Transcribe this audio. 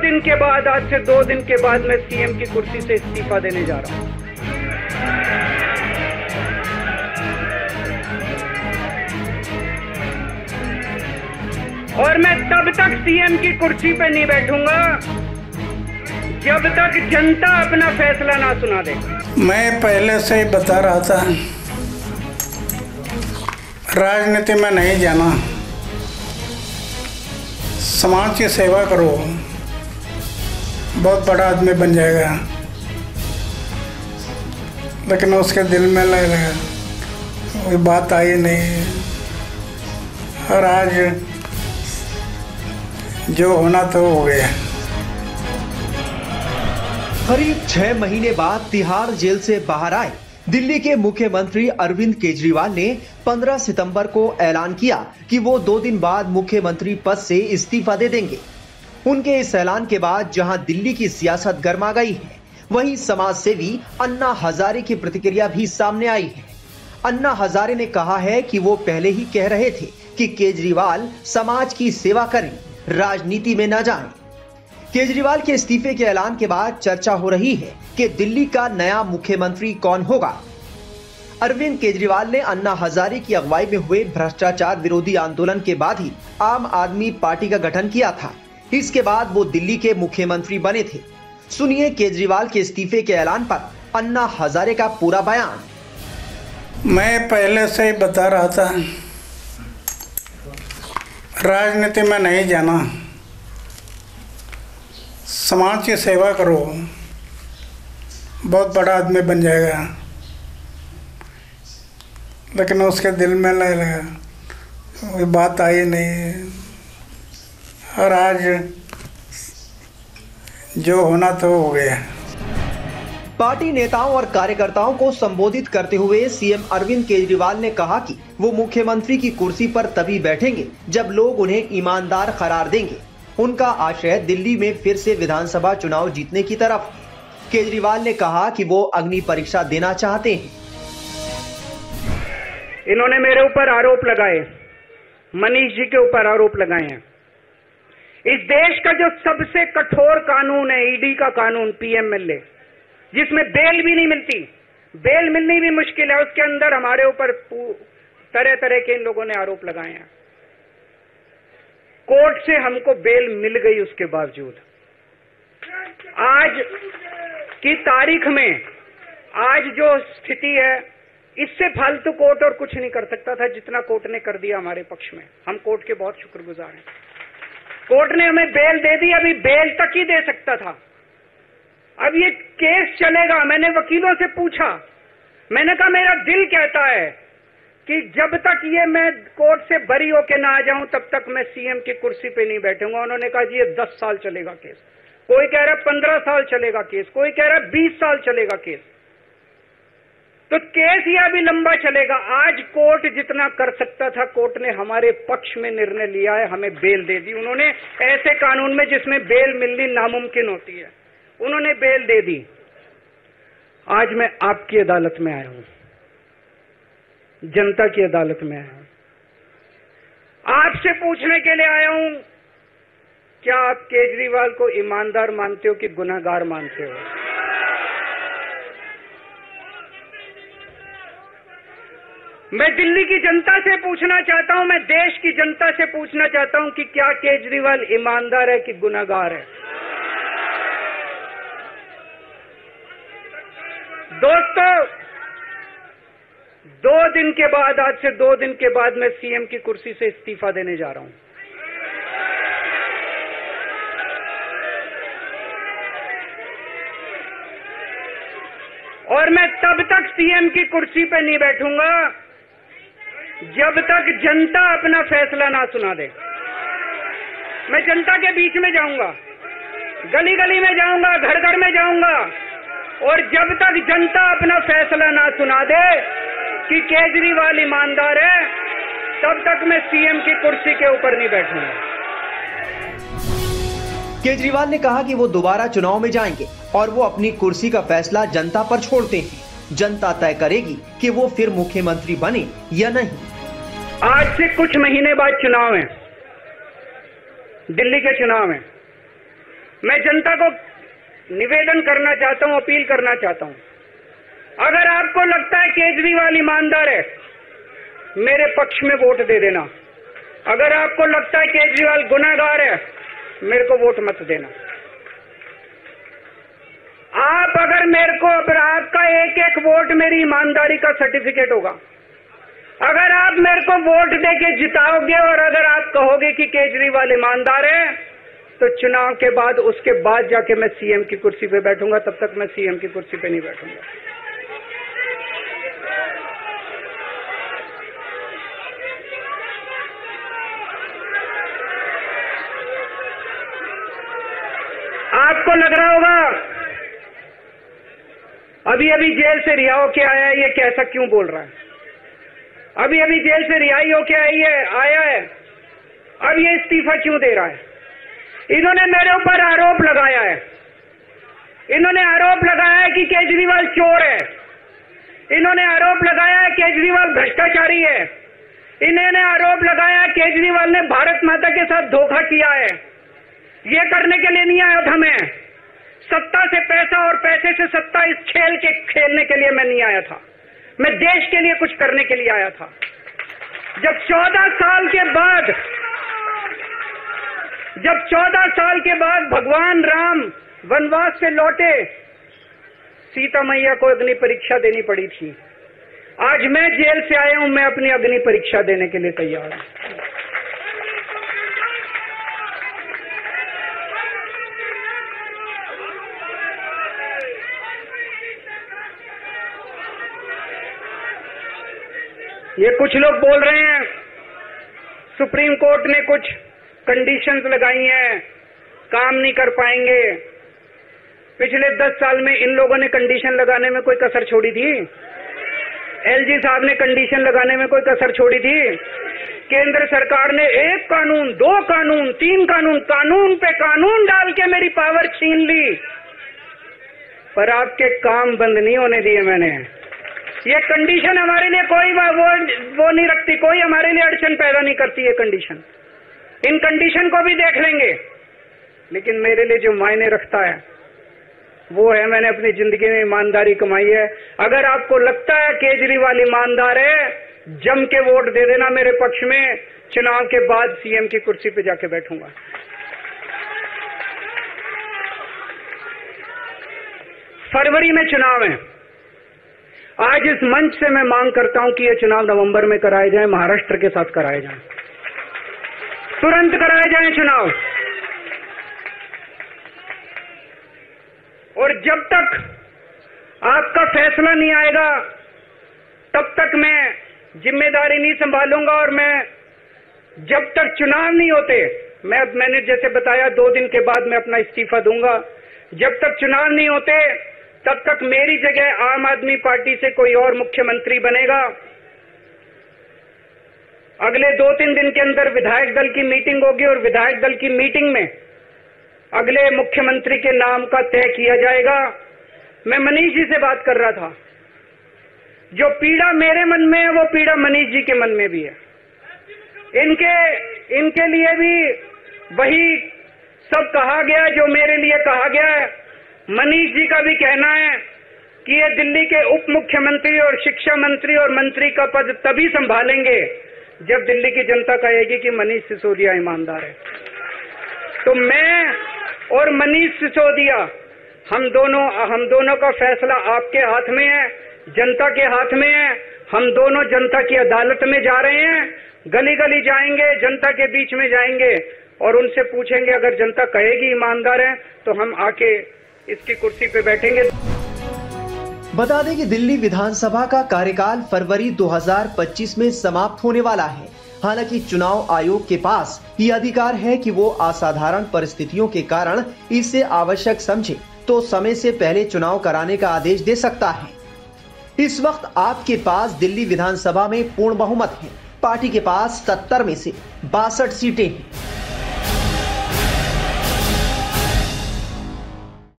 दिन के बाद, आज से 2 दिन के बाद मैं सीएम की कुर्सी से इस्तीफा देने जा रहा हूं। और मैं तब तक सीएम की कुर्सी पे नहीं बैठूंगा जब तक जनता अपना फैसला ना सुना दे। मैं पहले से ही बता रहा था, राजनीति में नहीं जाना, समाज की सेवा करो, बहुत बड़ा आदमी बन जाएगा। लेकिन उसके दिल में लगा, कोई बात आई नहीं। और आज जो होना तो हो गया। करीब 6 महीने बाद तिहाड़ जेल से बाहर आए दिल्ली के मुख्यमंत्री अरविंद केजरीवाल ने 15 सितंबर को ऐलान किया कि वो 2 दिन बाद मुख्यमंत्री पद से इस्तीफा दे देंगे। उनके इस ऐलान के बाद जहां दिल्ली की सियासत गर्मा गई है, वहीं समाज सेवी अन्ना हजारे की प्रतिक्रिया भी सामने आई है। अन्ना हजारे ने कहा है कि वो पहले ही कह रहे थे कि केजरीवाल समाज की सेवा करें, राजनीति में न जाएं। केजरीवाल के इस्तीफे के ऐलान के बाद चर्चा हो रही है कि दिल्ली का नया मुख्यमंत्री कौन होगा। अरविंद केजरीवाल ने अन्ना हजारे की अगुवाई में हुए भ्रष्टाचार विरोधी आंदोलन के बाद ही आम आदमी पार्टी का गठन किया था। इसके बाद वो दिल्ली के मुख्यमंत्री बने थे। सुनिए केजरीवाल के इस्तीफे के ऐलान पर अन्ना हजारे का पूरा बयान। मैं पहले से ही बता रहा था, राजनीति में नहीं जाना, समाज की सेवा करो, बहुत बड़ा आदमी बन जाएगा। लेकिन उसके दिल में लगा, कोई बात आई नहीं। और आज जो होना तो हो गया। पार्टी नेताओं और कार्यकर्ताओं को संबोधित करते हुए सीएम अरविंद केजरीवाल ने कहा कि वो मुख्यमंत्री की कुर्सी पर तभी बैठेंगे जब लोग उन्हें ईमानदार करार देंगे। उनका आशय दिल्ली में फिर से विधानसभा चुनाव जीतने की तरफ। केजरीवाल ने कहा कि वो अग्नि परीक्षा देना चाहते हैं। इन्होंने मेरे ऊपर आरोप लगाए, मनीष जी के ऊपर आरोप लगाए हैं। इस देश का जो सबसे कठोर कानून है, ईडी का कानून, पीएमएलए, जिसमें बेल भी नहीं मिलती, बेल मिलनी भी मुश्किल है, उसके अंदर हमारे ऊपर तरह तरह के इन लोगों ने आरोप लगाए हैं। कोर्ट से हमको बेल मिल गई, उसके बावजूद आज की तारीख में, आज जो स्थिति है, इससे फालतू कोर्ट और कुछ नहीं कर सकता था जितना कोर्ट ने कर दिया हमारे पक्ष में। हम कोर्ट के बहुत शुक्रगुजार हैं। कोर्ट ने हमें बेल दे दी, अभी बेल तक ही दे सकता था। अब ये केस चलेगा। मैंने वकीलों से पूछा, मैंने कहा मेरा दिल कहता है कि जब तक ये मैं कोर्ट से बरी होके ना आ जाऊं तब तक मैं सीएम की कुर्सी पे नहीं बैठूंगा। उन्होंने कहा जी ये 10 साल चलेगा केस, कोई कह रहा 15 साल चलेगा केस, कोई कह रहा 20 साल चलेगा केस। तो केस ये अभी लंबा चलेगा। आज कोर्ट जितना कर सकता था, कोर्ट ने हमारे पक्ष में निर्णय लिया है, हमें बेल दे दी। उन्होंने ऐसे कानून में जिसमें बेल मिलनी नामुमकिन होती है, उन्होंने बेल दे दी। आज मैं आपकी अदालत में आया हूं, जनता की अदालत में आया हूं। आपसे पूछने के लिए आया हूं, क्या आप केजरीवाल को ईमानदार मानते हो कि गुनहगार मानते हो? मैं दिल्ली की जनता से पूछना चाहता हूं, मैं देश की जनता से पूछना चाहता हूं कि क्या केजरीवाल ईमानदार है कि गुनहगार है? दोस्तों, 2 दिन के बाद, आज से 2 दिन के बाद मैं सीएम की कुर्सी से इस्तीफा देने जा रहा हूं। और मैं तब तक सीएम की कुर्सी पे नहीं बैठूंगा जब तक जनता अपना फैसला ना सुना दे। मैं जनता के बीच में जाऊंगा, गली गली में जाऊंगा, घर घर में जाऊंगा, और जब तक जनता अपना फैसला ना सुना दे कि केजरीवाल ईमानदार है, तब तक मैं सीएम की कुर्सी के ऊपर नहीं बैठूंगा। केजरीवाल ने कहा कि वो दोबारा चुनाव में जाएंगे और वो अपनी कुर्सी का फैसला जनता पर छोड़ते हैं। जनता तय करेगी कि वो फिर मुख्यमंत्री बने या नहीं। आज से कुछ महीने बाद चुनाव है, दिल्ली के चुनाव है। मैं जनता को निवेदन करना चाहता हूं, अपील करना चाहता हूं, अगर आपको लगता है केजरीवाल ईमानदार है, मेरे पक्ष में वोट दे देना। अगर आपको लगता है केजरीवाल गुनहगार है, मेरे को वोट मत देना। आप अगर मेरे को, अगर आपका एक एक वोट मेरी ईमानदारी का सर्टिफिकेट होगा। अगर आप मेरे को वोट देके जिताओगे और अगर आप कहोगे कि केजरीवाल ईमानदार है, तो चुनाव के बाद, उसके बाद जाके मैं सीएम की कुर्सी पे बैठूंगा। तब तक मैं सीएम की कुर्सी पे नहीं बैठूंगा। आपको लग रहा होगा अभी अभी जेल से रिहा होके आया है, ये कैसा क्यों बोल रहा है? अभी अभी जेल से रिहाई होके आया है, अब ये इस्तीफा क्यों दे रहा है? इन्होंने मेरे ऊपर आरोप लगाया है। इन्होंने आरोप लगाया है कि केजरीवाल चोर है। इन्होंने आरोप लगाया है केजरीवाल भ्रष्टाचारी है। इन्होंने आरोप लगाया है केजरीवाल ने भारत माता के साथ धोखा किया है। ये करने के लिए नहीं आया था मैं। सत्ता से पैसा और पैसे से सत्ता, इस खेल के खेलने के लिए मैं नहीं आया था। मैं देश के लिए कुछ करने के लिए आया था। जब 14 साल के बाद भगवान राम वनवास से लौटे, सीता मैया को अग्नि परीक्षा देनी पड़ी थी। आज मैं जेल से आया हूं, मैं अपनी अग्नि परीक्षा देने के लिए तैयार हूं। ये कुछ लोग बोल रहे हैं सुप्रीम कोर्ट ने कुछ कंडीशंस लगाई हैं, काम नहीं कर पाएंगे। पिछले 10 साल में इन लोगों ने कंडीशन लगाने में कोई कसर छोड़ी थी? एलजी साहब ने कंडीशन लगाने में कोई कसर छोड़ी थी? केंद्र सरकार ने 1 कानून, 2 कानून, 3 कानून, कानून पे कानून डाल के मेरी पावर छीन ली, पर आपके काम बंद नहीं होने दिए मैंने। ये कंडीशन हमारे लिए कोई वो नहीं रखती, कोई हमारे लिए अड़चन पैदा नहीं करती। ये कंडीशन, इन कंडीशन को भी देख लेंगे, लेकिन मेरे लिए जो मायने रखता है वो है मैंने अपनी जिंदगी में ईमानदारी कमाई है। अगर आपको लगता है केजरीवाल ईमानदार है, जम के वोट दे देना मेरे पक्ष में। चुनाव के बाद सीएम की कुर्सी पे जाके बैठूंगा। फरवरी में चुनाव है। आज इस मंच से मैं मांग करता हूं कि ये चुनाव नवंबर में कराए जाएं, महाराष्ट्र के साथ कराए जाएं, तुरंत कराए जाएं चुनाव। और जब तक आपका फैसला नहीं आएगा, तब तक मैं जिम्मेदारी नहीं संभालूंगा। और मैं, जब तक चुनाव नहीं होते, मैंने जैसे बताया 2 दिन के बाद मैं अपना इस्तीफा दूंगा। जब तक चुनाव नहीं होते, तब तक मेरी जगह आम आदमी पार्टी से कोई और मुख्यमंत्री बनेगा। अगले 2-3 दिन के अंदर विधायक दल की मीटिंग होगी और विधायक दल की मीटिंग में अगले मुख्यमंत्री के नाम का तय किया जाएगा। मैं मनीष जी से बात कर रहा था। जो पीड़ा मेरे मन में है, वो पीड़ा मनीष जी के मन में भी है। इनके लिए भी वही सब कहा गया जो मेरे लिए कहा गया है। मनीष जी का भी कहना है कि ये दिल्ली के उप मुख्यमंत्री और शिक्षा मंत्री और मंत्री का पद तभी संभालेंगे जब दिल्ली की जनता कहेगी कि मनीष सिसोदिया ईमानदार है। तो मैं और मनीष सिसोदिया, हम दोनों का फैसला आपके हाथ में है, जनता के हाथ में है। हम दोनों जनता की अदालत में जा रहे हैं, गली गली जाएंगे, जनता के बीच में जाएंगे और उनसे पूछेंगे, अगर जनता कहेगी ईमानदार है तो हम आके इसकी कुर्सी पे बैठेंगे। बता दें कि दिल्ली विधानसभा का कार्यकाल फरवरी 2025 में समाप्त होने वाला है। हालांकि चुनाव आयोग के पास ये अधिकार है कि वो असाधारण परिस्थितियों के कारण इसे आवश्यक समझे तो समय से पहले चुनाव कराने का आदेश दे सकता है। इस वक्त आपके पास दिल्ली विधानसभा में पूर्ण बहुमत है। पार्टी के पास 70 में से 62 सीटें हैं।